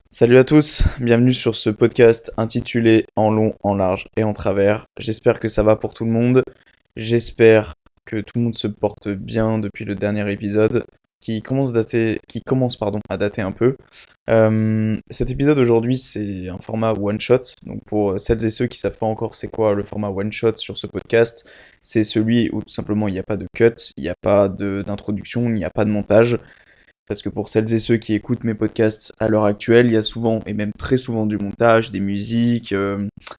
Salut à tous, bienvenue sur ce podcast intitulé En long, en large et en travers. J'espère que ça va pour tout le monde. J'espère que tout le monde se porte bien depuis le dernier épisode qui commence à dater un peu. Cet épisode aujourd'hui, c'est un format one shot. Donc pour celles et ceux qui savent pas encore c'est quoi le format one shot sur ce podcast, c'est celui où tout simplement il n'y a pas de cut, il n'y a pas d'introduction, il n'y a pas de montage. Parce que pour celles et ceux qui écoutent mes podcasts à l'heure actuelle, il y a souvent, et même très souvent, du montage, des musiques,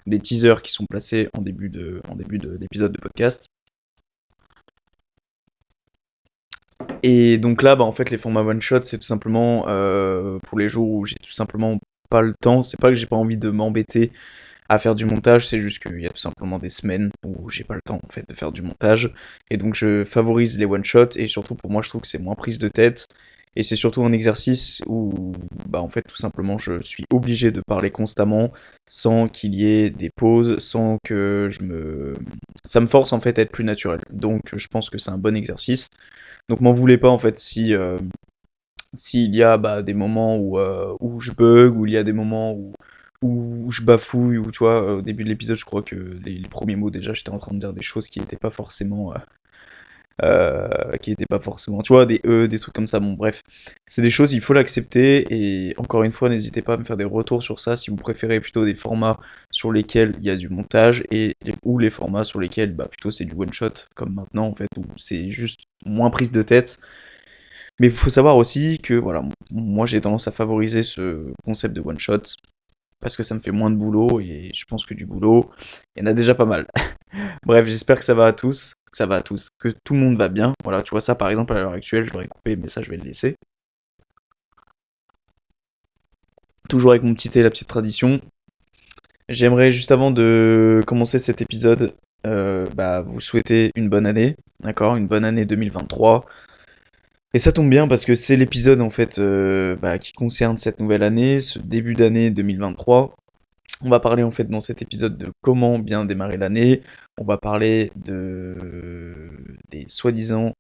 des teasers qui sont placés d'épisode de podcast. Et donc là, bah, en fait, les formats one shot, c'est tout simplement pour les jours où j'ai tout simplement pas le temps. C'est pas que j'ai pas envie de m'embêter à faire du montage, c'est juste qu'il y a tout simplement des semaines où j'ai pas le temps en fait de faire du montage. Et donc je favorise les one shots et surtout pour moi, je trouve que c'est moins prise de tête. Et c'est surtout un exercice où, bah, en fait, tout simplement, je suis obligé de parler constamment, sans qu'il y ait des pauses, sans que ça me force, en fait, à être plus naturel. Donc, je pense que c'est un bon exercice. Donc, m'en voulez pas, en fait, s'il y a bah, des moments où je bug, où il y a des moments où je bafouille, ou tu vois, au début de l'épisode, je crois que les premiers mots, déjà, j'étais en train de dire des choses qui étaient pas forcément, tu vois, des E, des trucs comme ça. Bon, bref, c'est des choses, il faut l'accepter. Et encore une fois, n'hésitez pas à me faire des retours sur ça si vous préférez plutôt des formats sur lesquels il y a du montage ou les formats sur lesquels bah, plutôt c'est du one shot, comme maintenant en fait, où c'est juste moins prise de tête. Mais il faut savoir aussi que voilà, moi j'ai tendance à favoriser ce concept de one shot parce que ça me fait moins de boulot et je pense que du boulot, il y en a déjà pas mal. Bref, j'espère que ça va à tous, que ça va à tous, que tout le monde va bien. Voilà, tu vois ça par exemple à l'heure actuelle, je l'aurais coupé, mais ça je vais le laisser. Toujours avec mon petit thé, la petite tradition. J'aimerais juste avant de commencer cet épisode, bah, vous souhaiter une bonne année, d'accord, une bonne année 2023. Et ça tombe bien parce que c'est l'épisode en fait bah, qui concerne cette nouvelle année, ce début d'année 2023. On va parler en fait dans cet épisode de comment bien démarrer l'année. On va parler des soi-disantes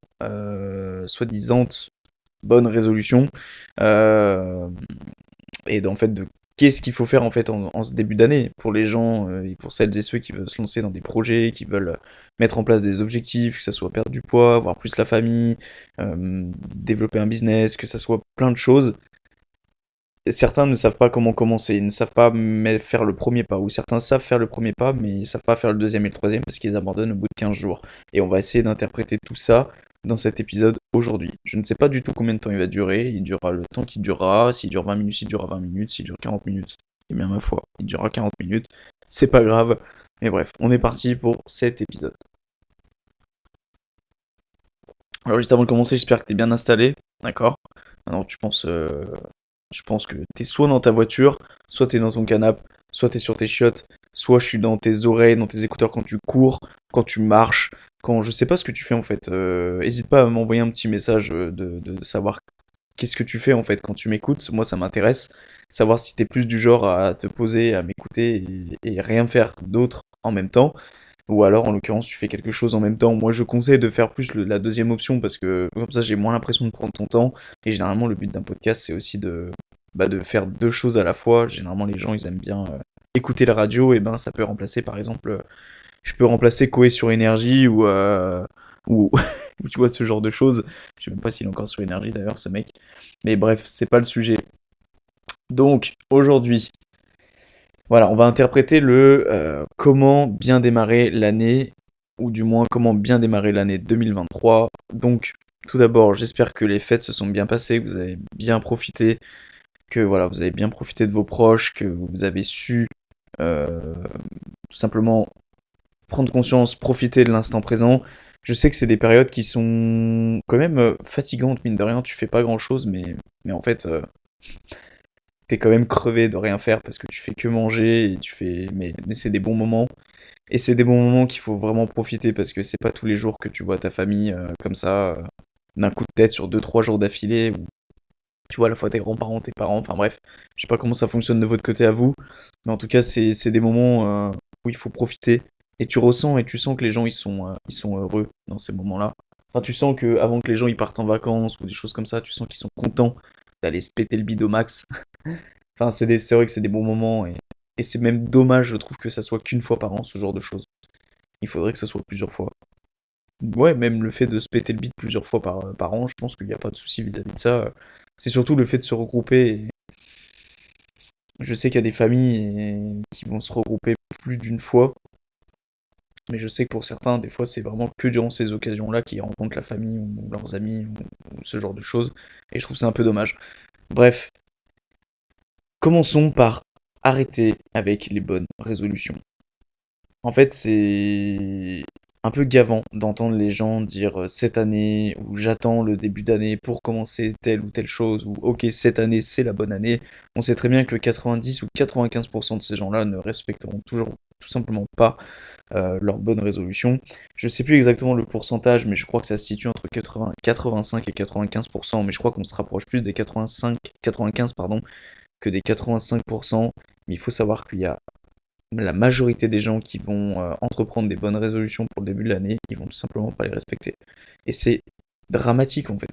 bonnes résolutions euh, et en fait de qu'est-ce qu'il faut faire en fait en ce début d'année pour les gens et pour celles et ceux qui veulent se lancer dans des projets, qui veulent mettre en place des objectifs, que ça soit perdre du poids, voir plus la famille, développer un business, que ça soit plein de choses. Certains ne savent pas comment commencer, ils ne savent pas faire le premier pas, ou certains savent faire le premier pas, mais ils ne savent pas faire le deuxième et le troisième parce qu'ils abandonnent au bout de 15 jours. Et on va essayer d'interpréter tout ça dans cet épisode aujourd'hui. Je ne sais pas du tout combien de temps il va durer, il durera le temps qu'il durera, s'il dure 20 minutes, il durera 20 minutes, s'il dure 40 minutes, et bien ma foi, il durera 40 minutes, c'est pas grave. Mais bref, on est parti pour cet épisode. Alors juste avant de commencer, j'espère que tu es bien installé, d'accord? Alors je pense que t'es soit dans ta voiture, soit t'es dans ton canapé, soit t'es sur tes chiottes, soit je suis dans tes oreilles, dans tes écouteurs quand tu cours, quand tu marches, quand je sais pas ce que tu fais en fait. Hésite pas à m'envoyer un petit message de savoir qu'est-ce que tu fais en fait quand tu m'écoutes. Moi ça m'intéresse. Savoir si t'es plus du genre à te poser, à m'écouter et rien faire d'autre en même temps. Ou alors, en l'occurrence, tu fais quelque chose en même temps. Moi, je conseille de faire plus la deuxième option parce que comme ça, j'ai moins l'impression de prendre ton temps. Et généralement, le but d'un podcast, c'est aussi de faire deux choses à la fois. Généralement, les gens, ils aiment bien écouter la radio. Et ben, ça peut remplacer, par exemple, je peux remplacer Koé sur Énergie ou ou tu vois, ce genre de choses. Je sais même pas s'il est encore sur Énergie d'ailleurs, ce mec. Mais bref, c'est pas le sujet. Donc, aujourd'hui, voilà, on va interpréter le comment bien démarrer l'année, ou du moins comment bien démarrer l'année 2023. Donc, tout d'abord, j'espère que les fêtes se sont bien passées, que vous avez bien profité, que voilà, vous avez bien profité de vos proches, que vous avez su euh, tout simplement prendre conscience, profiter de l'instant présent. Je sais que c'est des périodes qui sont quand même fatigantes, mine de rien, tu fais pas grand-chose, mais en fait, t'es quand même crevé de rien faire parce que tu fais que manger et tu fais. Mais c'est des bons moments. Et c'est des bons moments qu'il faut vraiment profiter parce que c'est pas tous les jours que tu vois ta famille comme ça, d'un coup de tête sur deux trois jours d'affilée. Où tu vois à la fois tes grands-parents, tes parents, enfin bref. Je sais pas comment ça fonctionne de votre côté à vous. Mais en tout cas, c'est des moments où il faut profiter. Et tu ressens et tu sens que les gens ils sont heureux dans ces moments-là. Enfin, tu sens que avant que les gens ils partent en vacances ou des choses comme ça, tu sens qu'ils sont contents d'aller se péter le bide au max. Enfin, c'est vrai que c'est des bons moments et c'est même dommage, je trouve, que ça soit qu'une fois par an, ce genre de choses. Il faudrait que ça soit plusieurs fois. Ouais, même le fait de se péter le bide plusieurs fois par an, je pense qu'il n'y a pas de souci vis-à-vis de ça. C'est surtout le fait de se regrouper. Je sais qu'il y a des familles qui vont se regrouper plus d'une fois, mais je sais que pour certains, des fois, c'est vraiment que durant ces occasions-là qu'ils rencontrent la famille ou leurs amis ou ce genre de choses. Et je trouve ça un peu dommage. Bref, commençons par arrêter avec les bonnes résolutions. En fait, c'est un peu gavant d'entendre les gens dire cette année ou j'attends le début d'année pour commencer telle ou telle chose ou ok, cette année c'est la bonne année. On sait très bien que 90 ou 95% de ces gens-là ne respecteront toujours tout simplement pas leurs bonnes résolutions. Je sais plus exactement le pourcentage, mais je crois que ça se situe entre 80, 85 et 95%, mais je crois qu'on se rapproche plus des 85, 95 pardon, que des 85%. Mais il faut savoir qu'il y a la majorité des gens qui vont entreprendre des bonnes résolutions pour le début de l'année, ils vont tout simplement pas les respecter. Et c'est dramatique en fait.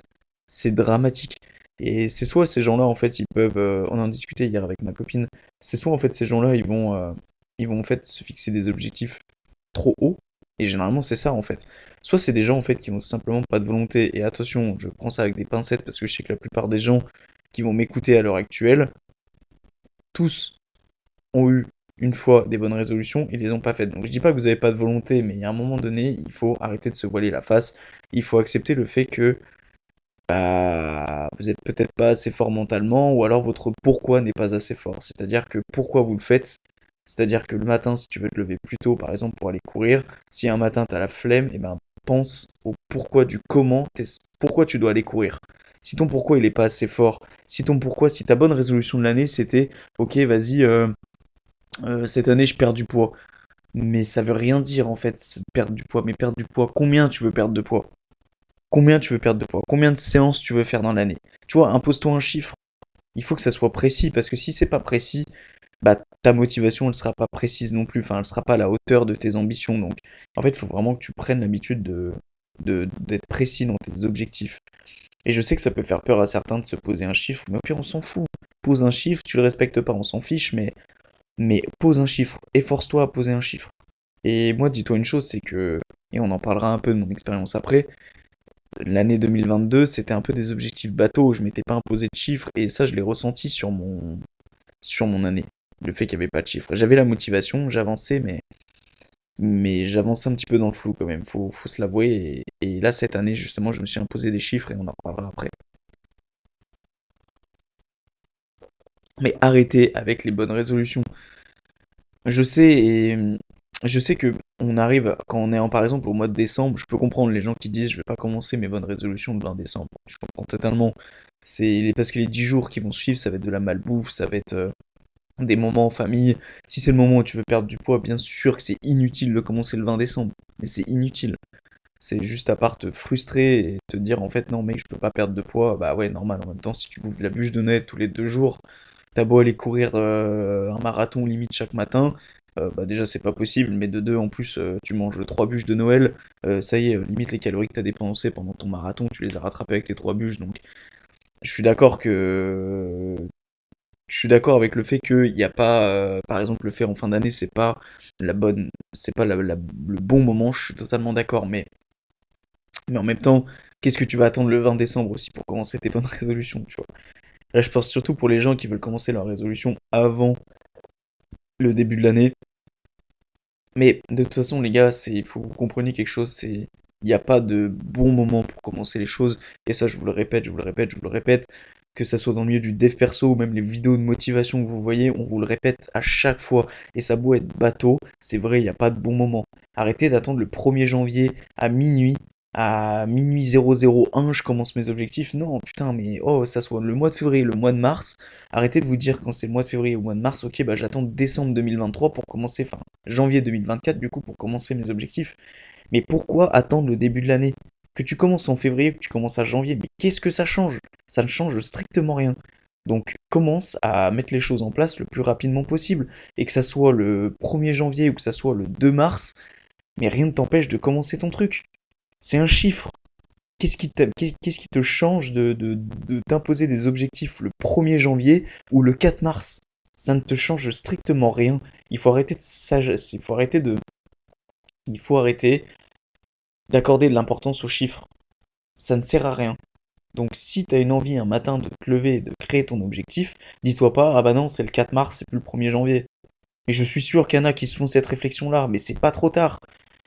C'est dramatique. Et c'est soit ces gens-là en fait ils peuvent, on en discutait hier avec ma copine, c'est soit en fait ces gens-là ils vont en fait se fixer des objectifs trop hauts. Et généralement c'est ça en fait. Soit c'est des gens en fait qui ont tout simplement pas de volonté. Et attention, je prends ça avec des pincettes parce que je sais que la plupart des gens qui vont m'écouter à l'heure actuelle, tous ont eu une fois des bonnes résolutions, ils les ont pas faites. Donc je dis pas que vous avez pas de volonté, mais il y a un moment donné, il faut arrêter de se voiler la face. Il faut accepter le fait que bah, vous êtes peut-être pas assez fort mentalement, ou alors votre pourquoi n'est pas assez fort. C'est-à-dire que pourquoi vous le faites, c'est-à-dire que le matin, si tu veux te lever plus tôt, par exemple, pour aller courir, si un matin tu as la flemme, et ben pense au pourquoi du comment, pourquoi tu dois aller courir. Si ton pourquoi il est pas assez fort, si ton pourquoi, si ta bonne résolution de l'année c'était, ok, vas-y, cette année je perds du poids. Mais ça veut rien dire en fait, perdre du poids. Mais perdre du poids, combien tu veux perdre de poids? Combien tu veux perdre de poids? Combien de séances tu veux faire dans l'année? Tu vois, impose-toi un chiffre. Il faut que ça soit précis, parce que si c'est pas précis, bah ta motivation elle sera pas précise non plus, enfin elle sera pas à la hauteur de tes ambitions. Donc en fait, il faut vraiment que tu prennes l'habitude d'être précis dans tes objectifs. Et je sais que ça peut faire peur à certains de se poser un chiffre, mais au pire on s'en fout. Pose un chiffre, tu le respectes pas, on s'en fiche, mais pose un chiffre, efforce-toi à poser un chiffre. Et moi, dis-toi une chose, c'est que, et on en parlera un peu de mon expérience après, l'année 2022, c'était un peu des objectifs bateaux, je m'étais pas imposé de chiffres, et ça, je l'ai ressenti sur mon année, le fait qu'il n'y avait pas de chiffres. J'avais la motivation, j'avançais, mais j'avançais un petit peu dans le flou quand même, faut se l'avouer, et là, cette année, justement, je me suis imposé des chiffres, et on en parlera après. Mais arrêtez avec les bonnes résolutions. Je sais, je sais que on arrive, quand on est en, par exemple, au mois de décembre, je peux comprendre les gens qui disent je vais pas commencer mes bonnes résolutions le 20 décembre. Je comprends totalement. Parce que les 10 jours qui vont suivre, ça va être de la malbouffe, ça va être des moments en famille. Si c'est le moment où tu veux perdre du poids, bien sûr que c'est inutile de commencer le 20 décembre. Mais c'est inutile. C'est juste à part te frustrer et te dire en fait non mec je peux pas perdre de poids, bah ouais normal en même temps si tu bouffes la bûche de Noël tous les 2 jours, t'as beau aller courir un marathon limite chaque matin, bah déjà c'est pas possible, mais de deux en plus tu manges 3 bûches de Noël, ça y est, limite les calories que t'as dépensées pendant ton marathon, tu les as rattrapées avec tes 3 bûches, donc je suis d'accord que je suis d'accord avec le fait qu'il n'y a pas, par exemple le faire en fin d'année, c'est pas la bonne, c'est pas le bon moment, je suis totalement d'accord, mais en même temps, qu'est-ce que tu vas attendre le 20 décembre aussi pour commencer tes bonnes résolutions, tu vois? Là, je pense surtout pour les gens qui veulent commencer leur résolution avant le début de l'année. Mais de toute façon, les gars, il faut que vous compreniez quelque chose, il n'y a pas de bon moment pour commencer les choses. Et ça, je vous le répète, je vous le répète, je vous le répète. Que ça soit dans le milieu du dev perso ou même les vidéos de motivation que vous voyez, on vous le répète à chaque fois. Et ça a beau être bateau, c'est vrai, il n'y a pas de bon moment. Arrêtez d'attendre le 1er janvier à minuit 001, je commence mes objectifs. Non, putain, mais oh, ça soit le mois de février, le mois de mars. Arrêtez de vous dire quand c'est le mois de février ou le mois de mars, ok, bah j'attends décembre 2023 pour commencer, enfin janvier 2024 du coup pour commencer mes objectifs. Mais pourquoi attendre le début de l'année? Que tu commences en février, que tu commences à janvier, mais qu'est-ce que ça change? Ça ne change strictement rien. Donc commence à mettre les choses en place le plus rapidement possible. Et que ça soit le 1er janvier ou que ça soit le 2 mars, mais rien ne t'empêche de commencer ton truc. C'est un chiffre. Qu'est-ce qui te change de t'imposer des objectifs le 1er janvier ou le 4 mars? Ça ne te change strictement rien. Il faut arrêter de sagesse, il faut arrêter d'accorder de l'importance aux chiffres. Ça ne sert à rien. Donc si tu as une envie un matin de te lever et de créer ton objectif, dis-toi pas, ah bah non, c'est le 4 mars, c'est plus le 1er janvier. Et je suis sûr qu'il y en a qui se font cette réflexion-là, mais c'est pas trop tard.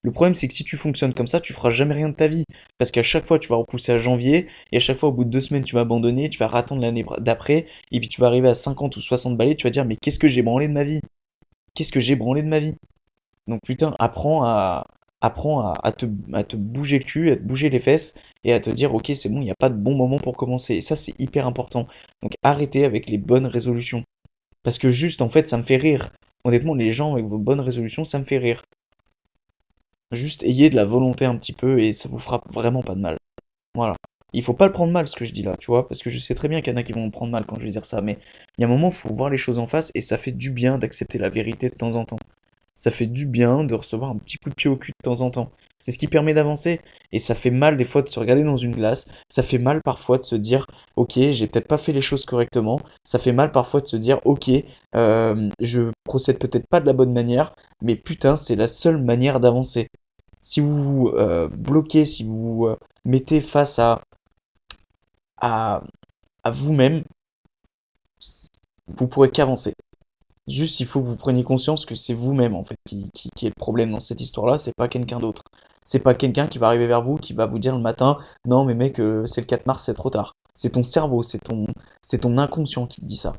Le problème, c'est que si tu fonctionnes comme ça, tu feras jamais rien de ta vie. Parce qu'à chaque fois, tu vas repousser à janvier, et à chaque fois, au bout de 2 semaines, tu vas abandonner, tu vas rattendre l'année d'après, et puis tu vas arriver à 50 ou 60 balais, tu vas dire, mais qu'est-ce que j'ai branlé de ma vie? Qu'est-ce que j'ai branlé de ma vie? Donc putain, apprends à te bouger le cul, à te bouger les fesses, et à te dire, ok, c'est bon, il n'y a pas de bon moment pour commencer. Et ça, c'est hyper important. Donc arrêtez avec les bonnes résolutions. Parce que juste, en fait, ça me fait rire. Honnêtement, les gens avec vos bonnes résolutions, ça me fait rire. Juste ayez de la volonté un petit peu et ça vous fera vraiment pas de mal. Voilà. Il faut pas le prendre mal ce que je dis là, tu vois, parce que je sais très bien qu'il y en a qui vont me prendre mal quand je vais dire ça, mais il y a un moment, il faut voir les choses en face et ça fait du bien d'accepter la vérité de temps en temps. Ça fait du bien de recevoir un petit coup de pied au cul de temps en temps. C'est ce qui permet d'avancer. Et ça fait mal des fois de se regarder dans une glace. Ça fait mal parfois de se dire, ok, j'ai peut-être pas fait les choses correctement. Ça fait mal parfois de se dire, ok, je procède peut-être pas de la bonne manière, mais putain, c'est la seule manière d'avancer. Si vous vous bloquez, si vous vous mettez face à, à vous-même, vous pourrez qu'avancer. Juste, il faut que vous preniez conscience que c'est vous-même en fait qui est le problème dans cette histoire-là, c'est pas quelqu'un d'autre. C'est pas quelqu'un qui va arriver vers vous, qui va vous dire le matin, non mais mec, c'est le 4 mars, c'est trop tard. C'est ton cerveau, c'est ton inconscient qui te dit ça.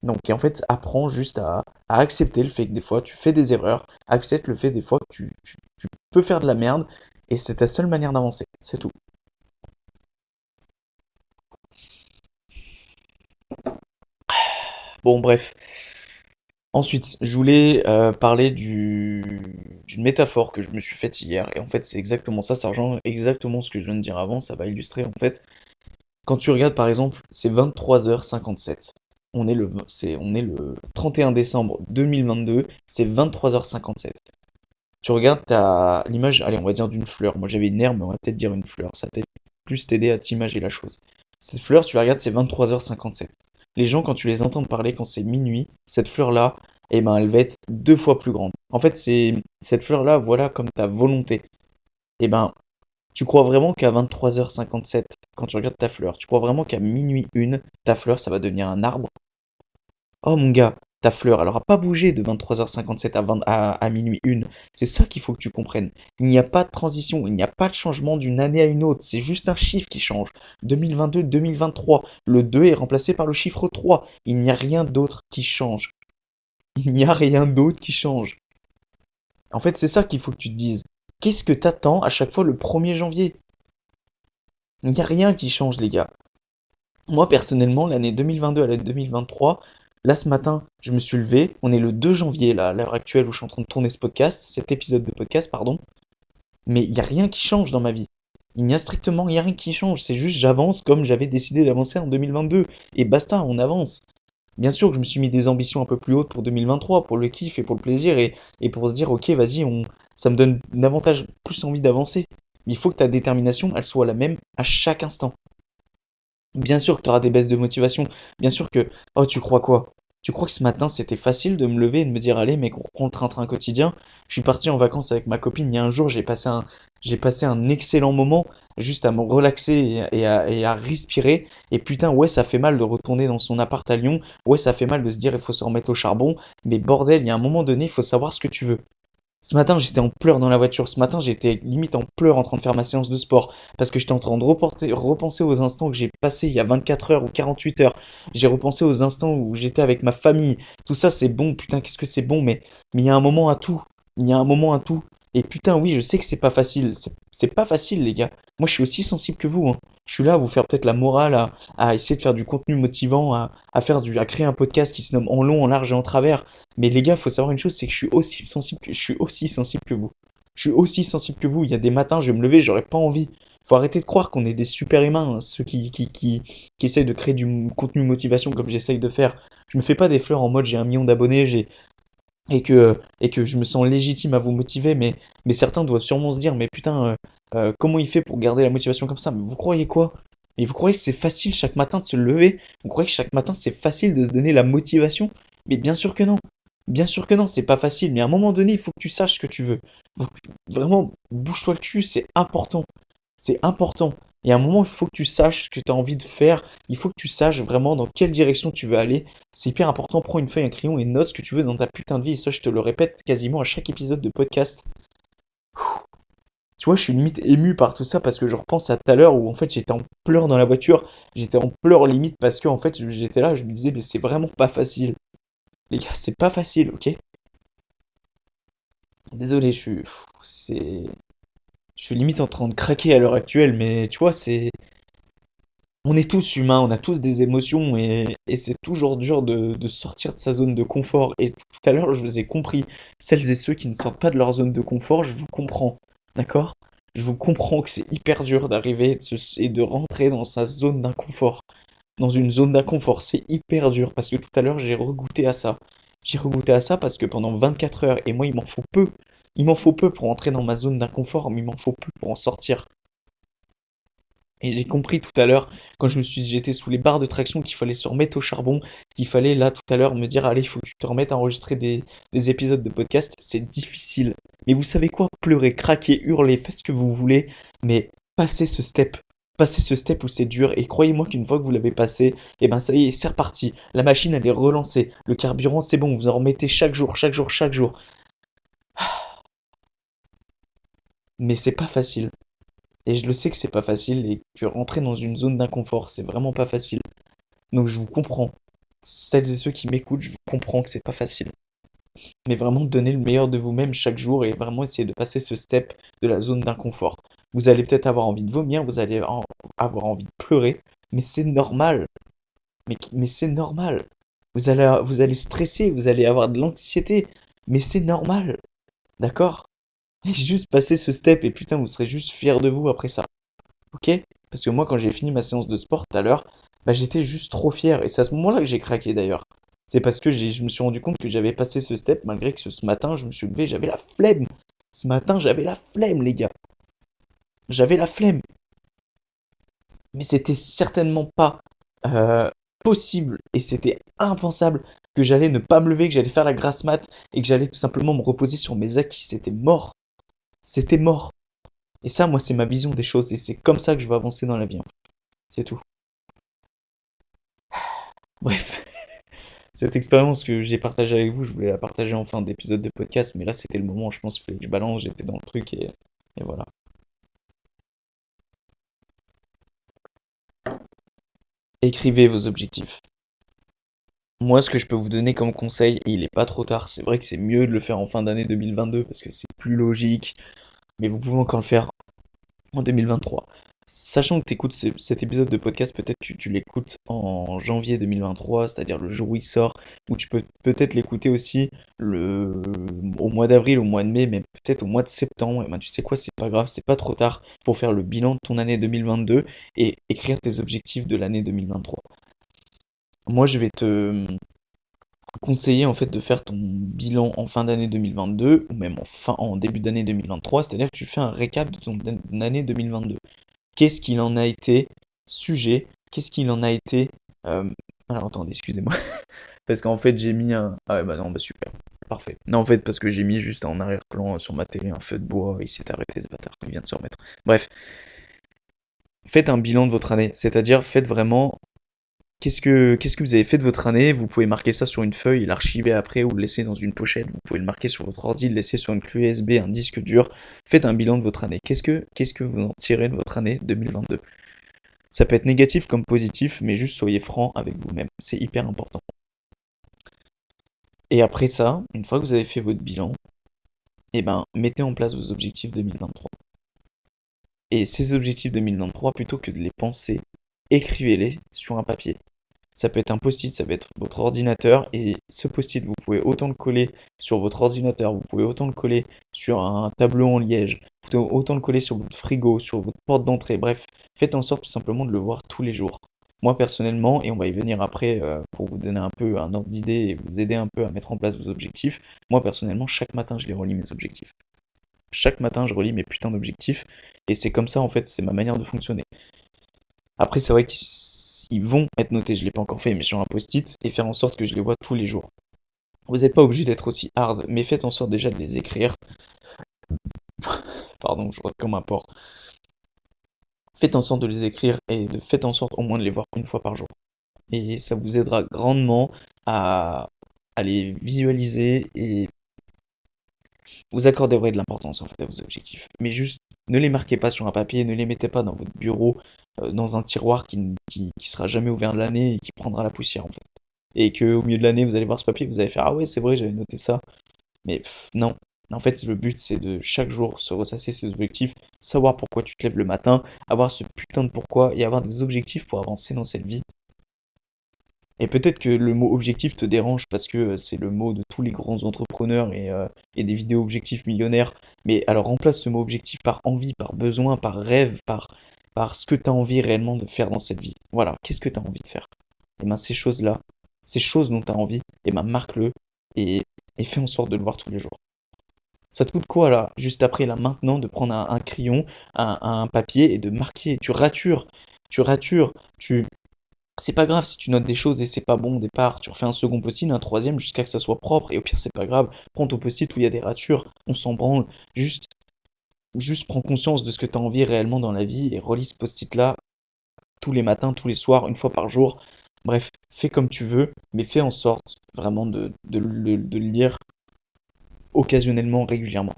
Donc, et en fait, apprends juste à accepter le fait que des fois tu fais des erreurs, accepte le fait des fois que tu peux faire de la merde, et c'est ta seule manière d'avancer, c'est tout. Bon, bref. Ensuite, je voulais parler d'une métaphore que je me suis faite hier, et en fait c'est exactement ça, ça rejoint exactement ce que je viens de dire avant, ça va illustrer en fait. Quand tu regardes par exemple, c'est 23h57. On est le 31 décembre 2022, c'est 23h57. Tu regardes l'image, allez on va dire d'une fleur, moi j'avais une herbe, mais on va peut-être dire une fleur, ça va peut-être plus t'aider à t'imager la chose. Cette fleur, tu la regardes, c'est 23h57. Les gens, quand tu les entends parler quand c'est minuit, cette fleur-là, eh ben, elle va être 2 fois plus grande. En fait, c'est cette fleur-là, voilà, comme ta volonté. Eh ben, tu crois vraiment qu'à 23h57, quand tu regardes ta fleur, tu crois vraiment qu'à minuit une, ta fleur, ça va devenir un arbre? Oh mon gars, ta fleur, elle aura pas bougé de 23h57 à minuit une. C'est ça qu'il faut que tu comprennes. Il n'y a pas de transition, il n'y a pas de changement d'une année à une autre. C'est juste un chiffre qui change. 2022, 2023. Le 2 est remplacé par le chiffre 3. Il n'y a rien d'autre qui change. Il n'y a rien d'autre qui change. En fait, c'est ça qu'il faut que tu te dises. Qu'est-ce que t'attends à chaque fois le 1er janvier? Il n'y a rien qui change, les gars. Moi, personnellement, l'année 2022 à l'année 2023, là, ce matin, je me suis levé. On est le 2 janvier, là, à l'heure actuelle où je suis en train de tourner ce podcast, cet épisode de podcast, pardon. Mais il n'y a rien qui change dans ma vie. Il n'y a strictement rien qui change. C'est juste, j'avance comme j'avais décidé d'avancer en 2022. Et basta, on avance. Bien sûr que je me suis mis des ambitions un peu plus hautes pour 2023, pour le kiff et pour le plaisir, et pour se dire, ok, vas-y, ça me donne davantage plus envie d'avancer. Mais il faut que ta détermination, elle soit la même à chaque instant. Bien sûr que tu auras des baisses de motivation. Bien sûr que... Oh, tu crois quoi? Tu crois que ce matin, c'était facile de me lever et de me dire, allez, mec, on reprend le train-train quotidien? Je suis parti en vacances avec ma copine il y a un jour, j'ai passé un excellent moment juste à me relaxer et à respirer. Et putain, ouais, ça fait mal de retourner dans son appart à Lyon. Ouais, ça fait mal de se dire, il faut se remettre au charbon. Mais bordel, il y a un moment donné, il faut savoir ce que tu veux. Ce matin, j'étais en pleurs dans la voiture. Ce matin, j'étais limite en pleurs en train de faire ma séance de sport. Parce que j'étais en train de repenser aux instants que j'ai passés il y a 24 heures ou 48 heures. J'ai repensé aux instants où j'étais avec ma famille. Tout ça, c'est bon. Putain, qu'est-ce que c'est bon. Mais il y a un moment à tout. Il y a un moment à tout. Et putain, oui, je sais que c'est pas facile. C'est pas facile, les gars. Moi, je suis aussi sensible que vous, hein. Je suis là à vous faire peut-être la morale, à essayer de faire du contenu motivant, à créer un podcast qui se nomme En long, en large et en travers. Mais les gars, faut savoir une chose, c'est que je suis aussi sensible que vous. Je suis aussi sensible que vous. Il y a des matins, je vais me lever, j'aurais pas envie. Faut arrêter de croire qu'on est des super humains, hein, ceux qui essayent de créer du contenu motivation comme j'essaye de faire. Je me fais pas des fleurs en mode j'ai 1 million d'abonnés, et que je me sens légitime à vous motiver, mais certains doivent sûrement se dire, mais putain, comment il fait pour garder la motivation comme ça? Mais vous croyez quoi? Mais vous croyez que c'est facile chaque matin de se lever? Vous croyez que chaque matin c'est facile de se donner la motivation? Mais bien sûr que non. Bien sûr que non, c'est pas facile, mais à un moment donné, il faut que tu saches ce que tu veux. Donc, vraiment, bouge-toi le cul, c'est important. C'est important. Et à un moment, il faut que tu saches ce que tu as envie de faire. Il faut que tu saches vraiment dans quelle direction tu veux aller. C'est hyper important. Prends une feuille, un crayon et note ce que tu veux dans ta putain de vie. Et ça, je te le répète quasiment à chaque épisode de podcast. Tu vois, je suis limite ému par tout ça parce que je repense à tout à l'heure où en fait j'étais en pleurs dans la voiture. J'étais en pleurs limite parce que en fait j'étais là, je me disais, mais c'est vraiment pas facile. Les gars, c'est pas facile, ok? Désolé, c'est, je suis limite en train de craquer à l'heure actuelle, mais tu vois, on est tous humains, on a tous des émotions et c'est toujours dur de sortir de sa zone de confort. Et tout à l'heure, je vous ai compris. Celles et ceux qui ne sortent pas de leur zone de confort, je vous comprends. D'accord? Je vous comprends que c'est hyper dur d'arriver et de rentrer dans sa zone d'inconfort. Dans une zone d'inconfort, c'est hyper dur parce que tout à l'heure, j'ai regoûté à ça. J'ai regoûté à ça parce que pendant 24 heures, et moi, il m'en faut peu. Il m'en faut peu pour entrer dans ma zone d'inconfort, mais il m'en faut peu pour en sortir. Et j'ai compris tout à l'heure, quand j'étais sous les barres de traction, qu'il fallait se remettre au charbon, qu'il fallait là tout à l'heure me dire, allez, il faut que tu te remettes à enregistrer des épisodes de podcast. C'est difficile. Mais vous savez quoi? Pleurer, craquer, hurler, faites ce que vous voulez, mais passez ce step. Passez ce step où c'est dur, et croyez-moi qu'une fois que vous l'avez passé, et ben ça y est, c'est reparti. La machine, elle est relancée. Le carburant, c'est bon, vous en remettez chaque jour, chaque jour, chaque jour. Mais c'est pas facile. Et je le sais que c'est pas facile, et que rentrer dans une zone d'inconfort, c'est vraiment pas facile. Donc je vous comprends. Celles et ceux qui m'écoutent, je vous comprends que c'est pas facile. Mais vraiment donnez le meilleur de vous-même chaque jour et vraiment essayer de passer ce step de la zone d'inconfort. Vous allez peut-être avoir envie de vomir, avoir envie de pleurer, mais c'est normal. Mais c'est normal. Vous allez stresser, vous allez avoir de l'anxiété, mais c'est normal. D'accord? Et juste passer ce step et putain, vous serez juste fiers de vous après ça. Ok? Parce que moi, quand j'ai fini ma séance de sport tout à l'heure, bah, j'étais juste trop fier. Et c'est à ce moment-là que j'ai craqué d'ailleurs. C'est parce que je me suis rendu compte que j'avais passé ce step, malgré que ce matin, je me suis levé, j'avais la flemme. Ce matin, j'avais la flemme, les gars. J'avais la flemme. Mais c'était certainement pas euh, possible et c'était impensable que j'allais ne pas me lever, que j'allais faire la grasse mat et que j'allais tout simplement me reposer sur mes acquis. C'était mort. C'était mort. Et ça, moi, c'est ma vision des choses et c'est comme ça que je veux avancer dans la vie, en fait. C'est tout. Bref. Cette expérience que j'ai partagée avec vous, je voulais la partager en fin d'épisode de podcast, mais là c'était le moment, je pense qu'il fallait que je balance, j'étais dans le truc et voilà. Écrivez vos objectifs. Moi, ce que je peux vous donner comme conseil, et il est pas trop tard, c'est vrai que c'est mieux de le faire en fin d'année 2022 parce que c'est plus logique, mais vous pouvez encore le faire en 2023. Sachant que tu écoutes cet épisode de podcast, peut-être tu l'écoutes en janvier 2023, c'est-à-dire le jour où il sort, ou tu peux peut-être l'écouter aussi au mois d'avril, au mois de mai, mais peut-être au mois de septembre. Et ben, tu sais quoi, c'est pas grave, c'est pas trop tard pour faire le bilan de ton année 2022 et écrire tes objectifs de l'année 2023. Moi, je vais te conseiller en fait de faire ton bilan en fin d'année 2022 ou même en début d'année 2023, c'est-à-dire que tu fais un récap de ton année 2022. Qu'est-ce qu'il en a été sujet? Qu'est-ce qu'il en a été... euh, Alors attendez, excusez-moi. Parce qu'en fait j'ai mis un... Ah ouais bah non, bah super. Parfait. Non en fait parce que j'ai mis juste en arrière-plan sur ma télé un feu de bois, il s'est arrêté ce bâtard, il vient de se remettre. Bref, faites un bilan de votre année, c'est-à-dire faites vraiment... Qu'est-ce que vous avez fait de votre année? Vous pouvez marquer ça sur une feuille, l'archiver après ou le laisser dans une pochette. Vous pouvez le marquer sur votre ordi, le laisser sur une clé USB, un disque dur. Faites un bilan de votre année. Qu'est-ce que vous en tirez de votre année 2022? Ça peut être négatif comme positif, mais juste soyez franc avec vous-même. C'est hyper important. Et après ça, une fois que vous avez fait votre bilan, eh ben, mettez en place vos objectifs 2023. Et ces objectifs 2023, plutôt que de les penser, écrivez-les sur un papier. Ça peut être un post-it, ça peut être votre ordinateur, et ce post-it, vous pouvez autant le coller sur votre ordinateur, vous pouvez autant le coller sur un tableau en liège, vous pouvez autant le coller sur votre frigo, sur votre porte d'entrée, bref, faites en sorte tout simplement de le voir tous les jours. Moi personnellement, et on va y venir après pour vous donner un peu un ordre d'idée et vous aider un peu à mettre en place vos objectifs, moi personnellement, chaque matin, je les relis mes objectifs. Chaque matin, je relis mes putains d'objectifs, et c'est comme ça, en fait, c'est ma manière de fonctionner. Après, c'est vrai qu'ils vont être notés, je ne l'ai pas encore fait, mais sur un post-it, et faire en sorte que je les vois tous les jours. Vous n'êtes pas obligé d'être aussi hard, mais faites en sorte déjà de les écrire. Pardon, je vois comme un porc. Faites en sorte de les écrire et faites en sorte au moins de les voir une fois par jour. Et ça vous aidera grandement à, à les visualiser et vous accorderez de l'importance en fait à vos objectifs. Mais juste ne les marquez pas sur un papier, ne les mettez pas dans votre bureau, dans un tiroir qui sera jamais ouvert de l'année et qui prendra la poussière en fait. Et que au milieu de l'année, vous allez voir ce papier, vous allez faire ah ouais, c'est vrai, j'avais noté ça. Mais non. En fait, le but, c'est de chaque jour se ressasser ses objectifs, savoir pourquoi tu te lèves le matin, avoir ce putain de pourquoi et avoir des objectifs pour avancer dans cette vie. Et peut-être que le mot objectif te dérange parce que c'est le mot de tous les grands entrepreneurs et des vidéos objectifs millionnaires. Mais alors remplace ce mot objectif par envie, par besoin, par rêve, par ce que tu as envie réellement de faire dans cette vie. Voilà, qu'est-ce que tu as envie de faire? Et bien ces choses-là, ces choses dont tu as envie, et ben marque-le et, et fais en sorte de le voir tous les jours. Ça te coûte quoi là, juste après là maintenant, de prendre un crayon, un papier et de marquer? Tu ratures, c'est pas grave si tu notes des choses et c'est pas bon au départ, tu refais un second post-it, un troisième jusqu'à que ça soit propre, et au pire c'est pas grave, prends ton post-it où il y a des ratures, on s'en branle, juste, juste prends conscience de ce que tu as envie réellement dans la vie et relis ce post-it là tous les matins, tous les soirs, une fois par jour. Bref, fais comme tu veux, mais fais en sorte vraiment de le lire occasionnellement, régulièrement.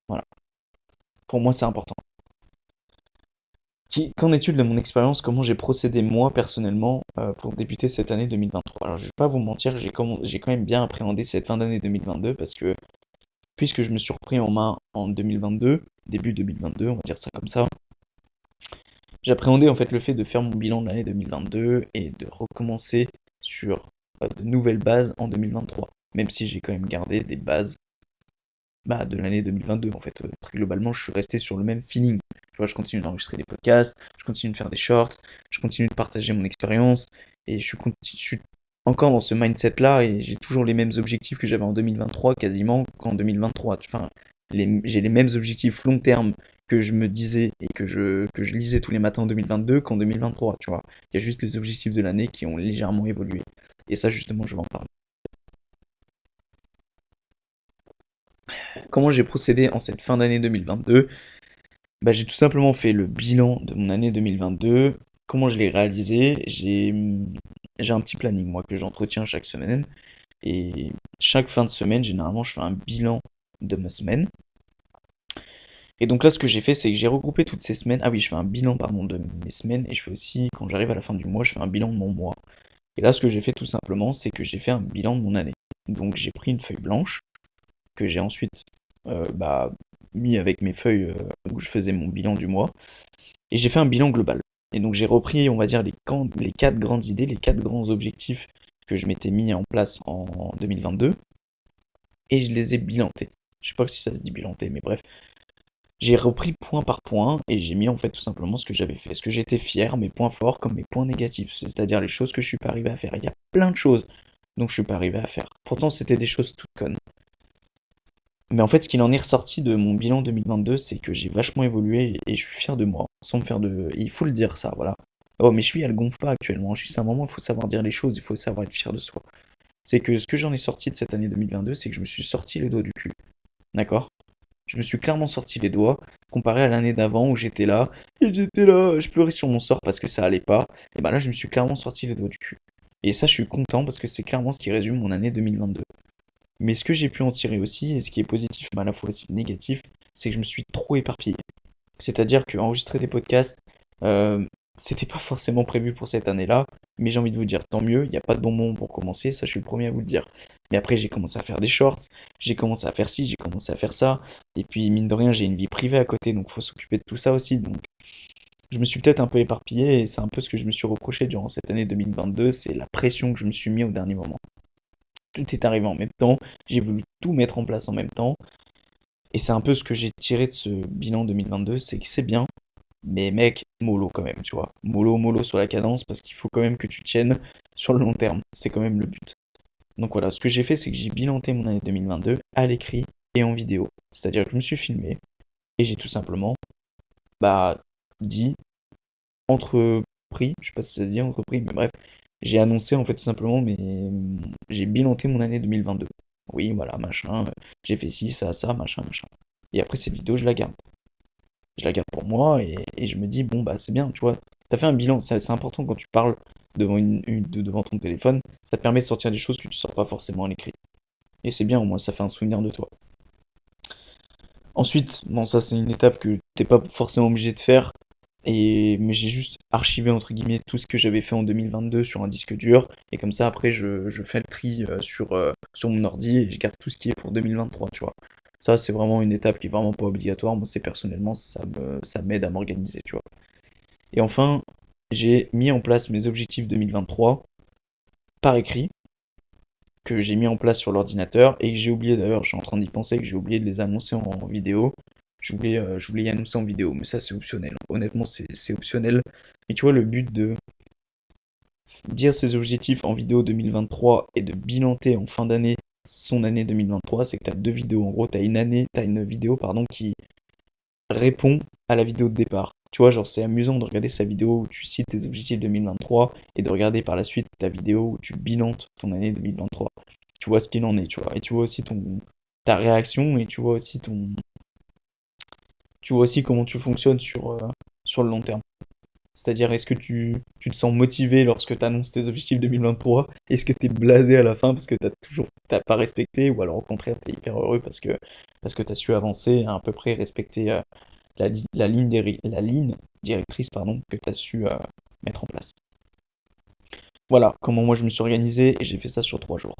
Voilà, pour moi c'est important. Qu'en est-il de mon expérience, comment j'ai procédé moi personnellement pour débuter cette année 2023? Alors je vais pas vous mentir, j'ai quand même bien appréhendé cette fin d'année 2022 parce que puisque je me suis repris en main en 2022, début 2022, on va dire ça comme ça, j'appréhendais en fait le fait de faire mon bilan de l'année 2022 et de recommencer sur de nouvelles bases en 2023, même si j'ai quand même gardé des bases de l'année 2022 en fait. Très globalement, je suis resté sur le même feeling. Tu vois, je continue d'enregistrer des podcasts, je continue de faire des shorts, je continue de partager mon expérience et je suis encore dans ce mindset-là et j'ai toujours les mêmes objectifs que j'avais en 2023 quasiment qu'en 2023. Enfin, j'ai les mêmes objectifs long terme que je me disais et que je lisais tous les matins en 2022 qu'en 2023, tu vois. Il y a juste les objectifs de l'année qui ont légèrement évolué. Et ça, justement, je vais en parler. Comment j'ai procédé en cette fin d'année 2022? Bah, j'ai tout simplement fait le bilan de mon année 2022. Comment je l'ai réalisé? J'ai un petit planning, moi, que j'entretiens chaque semaine. Et chaque fin de semaine, généralement, je fais un bilan de ma semaine. Et donc là, ce que j'ai fait, c'est que j'ai regroupé toutes ces semaines. Ah oui, je fais un bilan, pardon, de mes semaines. Et je fais aussi, quand j'arrive à la fin du mois, je fais un bilan de mon mois. Et là, ce que j'ai fait tout simplement, c'est que j'ai fait un bilan de mon année. Donc j'ai pris une feuille blanche que j'ai ensuite mis avec mes feuilles où je faisais mon bilan du mois. Et j'ai fait un bilan global. Et donc j'ai repris, on va dire, les quatre grandes idées, les quatre grands objectifs que je m'étais mis en place en 2022. Et je les ai bilantés. Je sais pas si ça se dit bilanter, mais bref. J'ai repris point par point et j'ai mis en fait tout simplement ce que j'avais fait. Ce que j'étais fier, mes points forts comme mes points négatifs. C'est-à-dire les choses que je suis pas arrivé à faire. Il y a plein de choses dont je suis pas arrivé à faire. Pourtant c'était des choses toutes connes. Mais en fait, ce qu'il en est ressorti de mon bilan 2022, c'est que j'ai vachement évolué et je suis fier de moi, sans me faire de... Il faut le dire ça, voilà. Oh, mes chevilles, elles gonflent pas actuellement. Juste à un moment, il faut savoir dire les choses, il faut savoir être fier de soi. C'est que ce que j'en ai sorti de cette année 2022, c'est que je me suis sorti les doigts du cul. D'accord? Je me suis clairement sorti les doigts, comparé à l'année d'avant où j'étais là, je pleurais sur mon sort parce que ça allait pas. Et ben là, je me suis clairement sorti les doigts du cul. Et ça, je suis content parce que c'est clairement ce qui résume mon année 2022. Mais ce que j'ai pu en tirer aussi, et ce qui est positif mais à la fois aussi négatif, c'est que je me suis trop éparpillé. C'est-à-dire qu'enregistrer des podcasts, euh, c'était pas forcément prévu pour cette année-là, mais j'ai envie de vous dire tant mieux, il n'y a pas de bon moment pour commencer, ça je suis le premier à vous le dire. Mais après j'ai commencé à faire des shorts, j'ai commencé à faire ci, j'ai commencé à faire ça, et puis mine de rien j'ai une vie privée à côté, donc faut s'occuper de tout ça aussi. Donc je me suis peut-être un peu éparpillé, et c'est un peu ce que je me suis reproché durant cette année 2022, c'est la pression que je me suis mis au dernier moment. Tout est arrivé en même temps, j'ai voulu tout mettre en place en même temps, et c'est un peu ce que j'ai tiré de ce bilan 2022, c'est que c'est bien, Mais mec, mollo quand même, tu vois. Mollo sur la cadence parce qu'il faut quand même que tu tiennes sur le long terme. C'est quand même le but. Donc voilà, ce que j'ai fait, c'est que j'ai bilanté mon année 2022 à l'écrit et en vidéo. C'est-à-dire que je me suis filmé et j'ai tout simplement bah, dit, entrepris, je sais pas si ça se dit entrepris, mais bref, j'ai annoncé en fait tout simplement, mais j'ai bilanté mon année 2022. Oui, voilà, machin, j'ai fait ci, ça, machin, machin. Et après cette vidéo, je la garde. Je la garde pour moi et je me dis, bon, bah c'est bien, tu vois, t'as fait un bilan, c'est important quand tu parles devant, devant ton téléphone, ça te permet de sortir des choses que tu sors pas forcément à l'écrit. Et c'est bien, au moins, ça fait un souvenir de toi. Ensuite, bon, ça c'est une étape que t'es pas forcément obligé de faire, mais j'ai juste archivé entre guillemets tout ce que j'avais fait en 2022 sur un disque dur, et comme ça après je fais le tri sur mon ordi et je garde tout ce qui est pour 2023, tu vois. Ça c'est vraiment une étape qui est vraiment pas obligatoire, moi c'est personnellement ça m'aide à m'organiser, tu vois. Et enfin, j'ai mis en place mes objectifs 2023 par écrit, que j'ai mis en place sur l'ordinateur et que j'ai oublié d'ailleurs, je suis en train d'y penser, que j'ai oublié de les annoncer en vidéo. Je voulais y annoncer en vidéo, mais ça c'est optionnel. Honnêtement, c'est optionnel. Mais tu vois, le but de dire ses objectifs en vidéo 2023 et de bilanter en fin d'année son année 2023, c'est que tu as deux vidéos. En gros, tu as une vidéo pardon, qui répond à la vidéo de départ. Tu vois, genre c'est amusant de regarder sa vidéo où tu cites tes objectifs 2023 et de regarder par la suite ta vidéo où tu bilantes ton année 2023. Tu vois ce qu'il en est, tu vois. Et tu vois aussi ta réaction et tu vois aussi comment tu fonctionnes sur le long terme. C'est-à-dire, est-ce que tu te sens motivé lorsque tu annonces tes objectifs 2023? Est-ce que tu es blasé à la fin parce que t'as pas respecté? Ou alors au contraire, tu es hyper heureux parce que tu as su avancer, à peu près respecter la ligne directrice pardon, que tu as su mettre en place. Voilà comment moi je me suis organisé et j'ai fait ça sur 3 jours.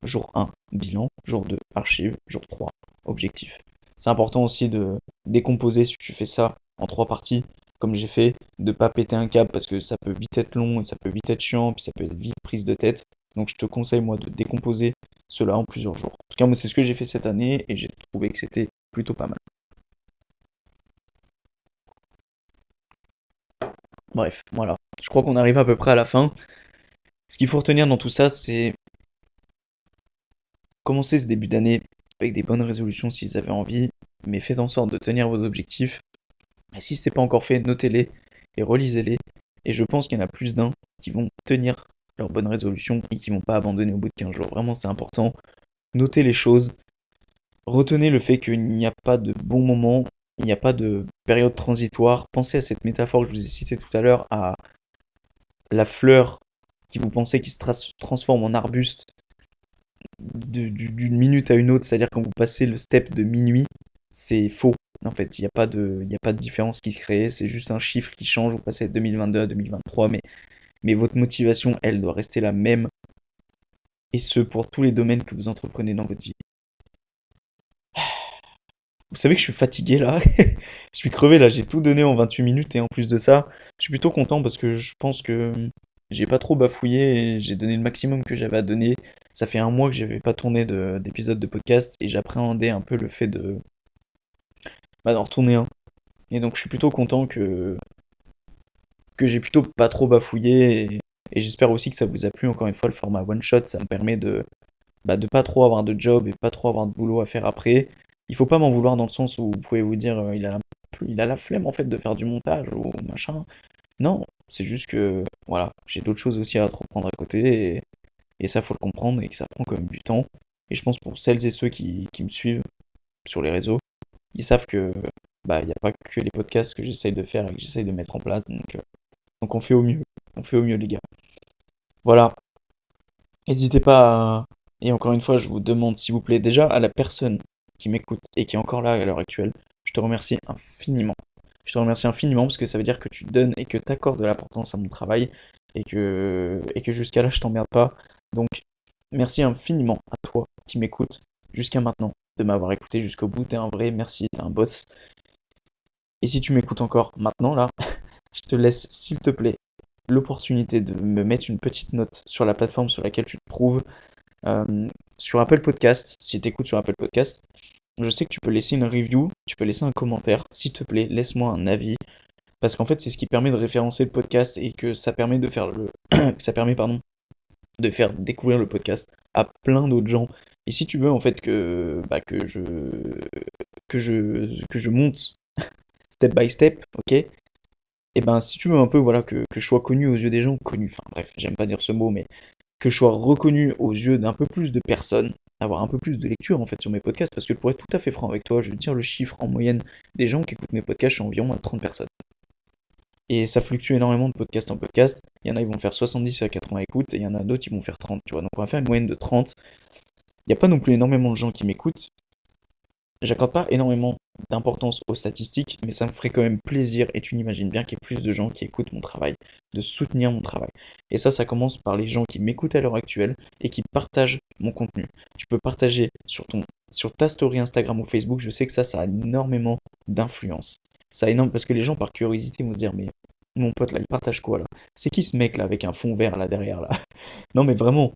Jour 1, bilan. Jour 2, archive. Jour 3, objectif. C'est important aussi de décomposer si tu fais ça en 3 parties, comme j'ai fait, de pas péter un câble parce que ça peut vite être long et ça peut vite être chiant, puis ça peut être vite prise de tête. Donc je te conseille moi de décomposer cela en plusieurs jours. En tout cas, moi c'est ce que j'ai fait cette année et j'ai trouvé que c'était plutôt pas mal. Bref, voilà. Je crois qu'on arrive à peu près à la fin. Ce qu'il faut retenir dans tout ça, c'est commencer ce début d'année avec des bonnes résolutions si vous avez envie, mais faites en sorte de tenir vos objectifs. Et si ce n'est pas encore fait, notez-les et relisez-les. Et je pense qu'il y en a plus d'un qui vont tenir leurs bonnes résolutions et qui vont pas abandonner au bout de 15 jours. Vraiment, c'est important. Notez les choses. Retenez le fait qu'il n'y a pas de bon moment, il n'y a pas de période transitoire. Pensez à cette métaphore que je vous ai citée tout à l'heure, à la fleur qui vous pensez qui se transforme en arbuste d'une minute à une autre, c'est-à-dire quand vous passez le step de minuit, c'est faux. En fait, il y a pas de différence qui se crée, c'est juste un chiffre qui change, vous passez de 2022 à 2023, mais votre motivation, elle, doit rester la même, et ce, pour tous les domaines que vous entreprenez dans votre vie. Vous savez que je suis fatigué là, je suis crevé là, j'ai tout donné en 28 minutes, et en plus de ça, je suis plutôt content parce que je pense que j'ai pas trop bafouillé, et j'ai donné le maximum que j'avais à donner. Ça fait un mois que j'avais pas tourné d'épisode de podcast, et j'appréhendais un peu le fait d'en retourner un. Et donc je suis plutôt content que j'ai plutôt pas trop bafouillé et j'espère aussi que ça vous a plu. Encore une fois, le format one shot, ça me permet de pas trop avoir de job et pas trop avoir de boulot à faire après. Il faut pas m'en vouloir dans le sens où vous pouvez vous dire il a la flemme en fait de faire du montage ou machin. Non, c'est juste que voilà, j'ai d'autres choses aussi à entreprendre à côté et ça faut le comprendre et que ça prend quand même du temps. Et je pense pour celles et ceux qui me suivent sur les réseaux, ils savent que bah il n'y a pas que les podcasts que j'essaye de faire et que j'essaye de mettre en place. Donc on fait au mieux. On fait au mieux les gars. Voilà. N'hésitez pas à... Et encore une fois, je vous demande s'il vous plaît déjà à la personne qui m'écoute et qui est encore là à l'heure actuelle, je te remercie infiniment. Je te remercie infiniment parce que ça veut dire que tu donnes et que tu accordes de l'importance à mon travail et que jusqu'à là je t'emmerde pas. Donc merci infiniment à toi qui m'écoute jusqu'à maintenant de m'avoir écouté jusqu'au bout. T'es un vrai merci, t'es un boss. Et si tu m'écoutes encore maintenant là, je te laisse s'il te plaît l'opportunité de me mettre une petite note sur la plateforme sur laquelle tu te trouves, sur Apple Podcast, si tu écoutes sur Apple Podcast. Je sais que tu peux laisser une review, tu peux laisser un commentaire. S'il te plaît, laisse-moi un avis. Parce qu'en fait, c'est ce qui permet de référencer le podcast et que ça permet de faire ça permet, pardon, de faire découvrir le podcast à plein d'autres gens. Et si tu veux, en fait, que je monte step by step, ok? Et ben, si tu veux un peu, voilà, que je sois connu aux yeux des gens, connu, enfin bref, j'aime pas dire ce mot, mais que je sois reconnu aux yeux d'un peu plus de personnes, avoir un peu plus de lecture en fait sur mes podcasts, parce que pour être tout à fait franc avec toi, je vais te dire le chiffre en moyenne des gens qui écoutent mes podcasts, c'est environ à 30 personnes. Et ça fluctue énormément de podcast en podcast. Il y en a, ils vont faire 70 à 80 écoutes, et il y en a d'autres, ils vont faire 30, tu vois. Donc on va faire une moyenne de 30. Il n'y a pas non plus énormément de gens qui m'écoutent. J'accorde pas énormément d'importance aux statistiques, mais ça me ferait quand même plaisir, et tu n'imagines bien qu'il y ait plus de gens qui écoutent mon travail, de soutenir mon travail. Et ça commence par les gens qui m'écoutent à l'heure actuelle et qui partagent mon contenu. Tu peux partager sur ta story Instagram ou Facebook, je sais que ça a énormément d'influence. Ça a énorme, parce que les gens par curiosité vont se dire, mais mon pote là, il partage quoi là? C'est qui ce mec là avec un fond vert là derrière là? Non mais vraiment,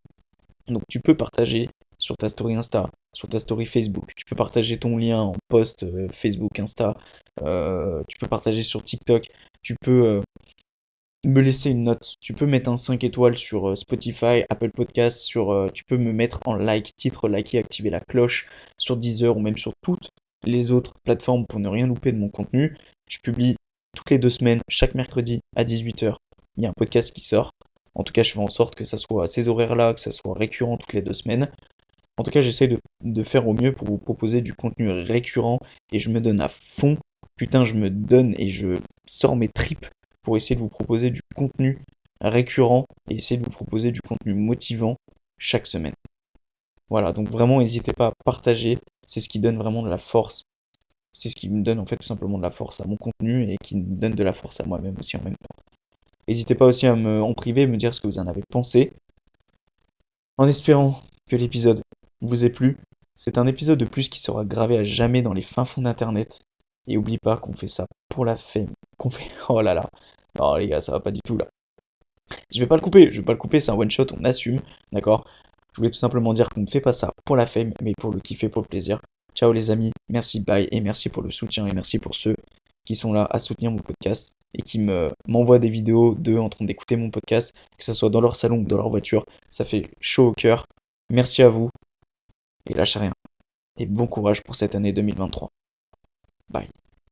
donc tu peux partager sur ta story Insta, sur ta story Facebook, tu peux partager ton lien en post Facebook, Insta, tu peux partager sur TikTok, tu peux me laisser une note, tu peux mettre un 5 étoiles sur Spotify, Apple Podcasts, tu peux me mettre en like, titre liké, activer la cloche sur Deezer ou même sur toutes les autres plateformes pour ne rien louper de mon contenu. Je publie toutes les 2 semaines, chaque mercredi à 18h, il y a un podcast qui sort. En tout cas, je fais en sorte que ça soit à ces horaires-là, que ça soit récurrent toutes les 2 semaines. En tout cas, j'essaie de faire au mieux pour vous proposer du contenu récurrent et je me donne à fond. Putain, je me donne et je sors mes tripes pour essayer de vous proposer du contenu récurrent et essayer de vous proposer du contenu motivant chaque semaine. Voilà, donc vraiment, n'hésitez pas à partager. C'est ce qui donne vraiment de la force. C'est ce qui me donne en fait tout simplement de la force à mon contenu et qui me donne de la force à moi-même aussi en même temps. N'hésitez pas aussi en privé, me dire ce que vous en avez pensé. En espérant que l'épisode vous ait plu, c'est un épisode de plus qui sera gravé à jamais dans les fins fonds d'internet. Et oublie pas qu'on fait ça pour la fame. Qu'on fait. Oh là là. Non les gars, ça va pas du tout là. Je vais pas le couper, c'est un one shot, on assume, d'accord? Je voulais tout simplement dire qu'on ne fait pas ça pour la fame, mais pour le kiffer, pour le plaisir. Ciao les amis, merci, bye, et merci pour le soutien, et merci pour ceux qui sont là à soutenir mon podcast et qui m'envoient des vidéos d'eux en train d'écouter mon podcast, que ce soit dans leur salon ou dans leur voiture. Ça fait chaud au cœur. Merci à vous, et lâchez rien. Et bon courage pour cette année 2023.